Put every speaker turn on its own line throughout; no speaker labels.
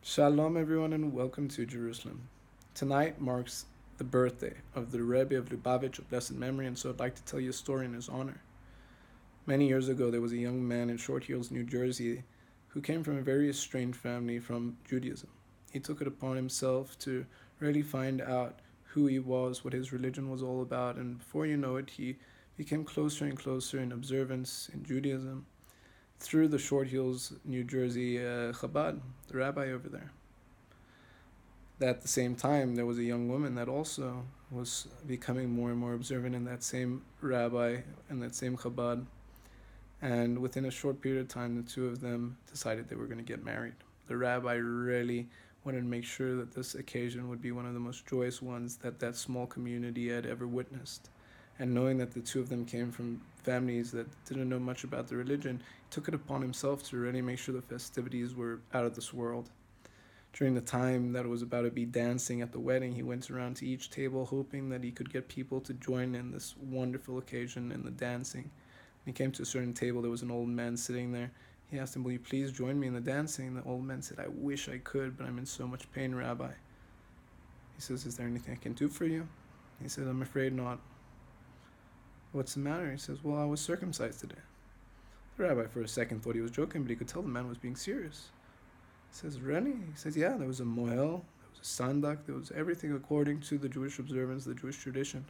Shalom, everyone, and welcome to Jerusalem. Tonight marks the birthday of the Rebbe of Lubavitch of blessed memory, and so I'd like to tell you a story in his honor. Many years ago, there was a young man in Short Hills, New Jersey, who came from a very estranged family from Judaism. He took it upon himself to really find out who he was, what his religion was all about, and before you know it, he became closer and closer in observance in Judaism through the Short Hills, New Jersey Chabad, the rabbi over there. At the same time, there was a young woman that also was becoming more and more observant in that same rabbi and that same Chabad. And within a short period of time, the two of them decided they were going to get married. The rabbi really wanted to make sure that this occasion would be one of the most joyous ones that that small community had ever witnessed. And knowing that the two of them came from families that didn't know much about the religion, he took it upon himself to really make sure the festivities were out of this world. During the time that it was about to be dancing at the wedding, he went around to each table hoping that he could get people to join in this wonderful occasion in the dancing. When he came to a certain table, there was an old man sitting there. He asked him, "Will you please join me in the dancing?" The old man said, "I wish I could, but I'm in so much pain, Rabbi." He says, "Is there anything I can do for you?" He said, "I'm afraid not." "What's the matter?" He says, "Well, I was circumcised today." The rabbi for a second thought he was joking, but he could tell the man was being serious. He says, "Really?" He says, "Yeah, there was a mohel, there was a sandak, there was everything according to the Jewish observance, the Jewish tradition."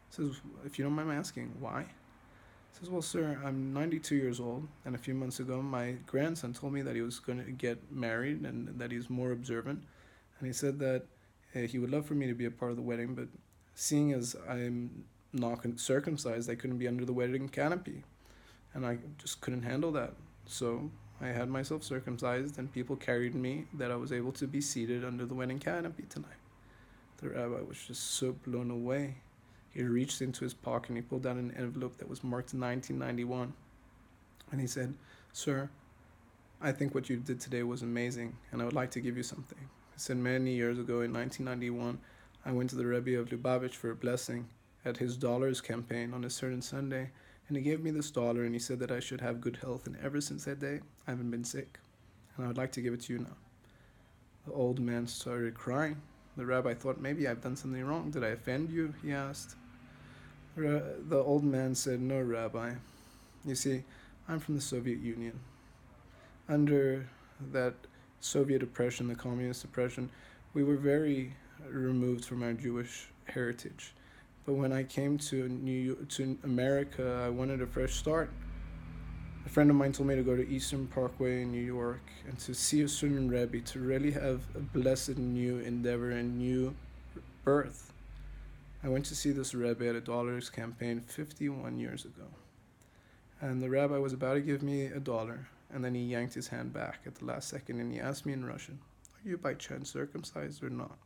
He says, "If you don't mind my asking, why?" He says, "Well, sir, I'm 92 years old, and a few months ago my grandson told me that he was going to get married and that he's more observant. And he said that he would love for me to be a part of the wedding, but seeing as I'm not circumcised, I couldn't be under the wedding canopy. And I just couldn't handle that. So I had myself circumcised, and people carried me that I was able to be seated under the wedding canopy tonight." The rabbi was just so blown away. He reached into his pocket and he pulled out an envelope that was marked 1991. And he said, "Sir, I think what you did today was amazing, and I would like to give you something." He said, "Many years ago in 1991, I went to the Rebbe of Lubavitch for a blessing at his dollars campaign on a certain Sunday, and he gave me this dollar, and he said that I should have good health, and ever since that day, I haven't been sick, and I would like to give it to you now." The old man started crying. The rabbi thought, "Maybe I've done something wrong. Did I offend you?" he asked. The old man said, "No, Rabbi. You see, I'm from the Soviet Union. Under that Soviet oppression, the communist oppression, we were very removed from our Jewish heritage. But when I came to America, I wanted a fresh start. A friend of mine told me to go to Eastern Parkway in New York and to see a certain Rebbe, to really have a blessed new endeavor and new birth. I went to see this Rebbe at a dollars campaign 51 years ago. And the rabbi was about to give me a dollar, and then he yanked his hand back at the last second and he asked me in Russian, 'Are you by chance circumcised or not?'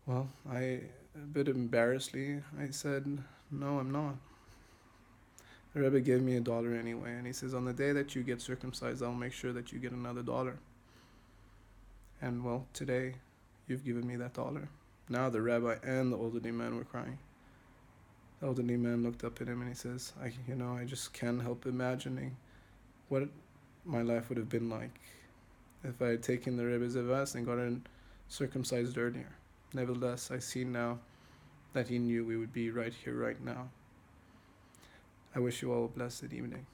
Well, a bit embarrassedly, I said, 'No, I'm not.' The Rebbe gave me a dollar anyway, and he says, 'On the day that you get circumcised, I'll make sure that you get another dollar.' And well, today, you've given me that dollar." Now the rabbi and the elderly man were crying. The elderly man looked up at him and he says, I just can't help imagining what my life would have been like if I had taken the Rebbe's advice and gotten circumcised earlier. Nevertheless, I see now that he knew we would be right here, right now. I wish you all a blessed evening.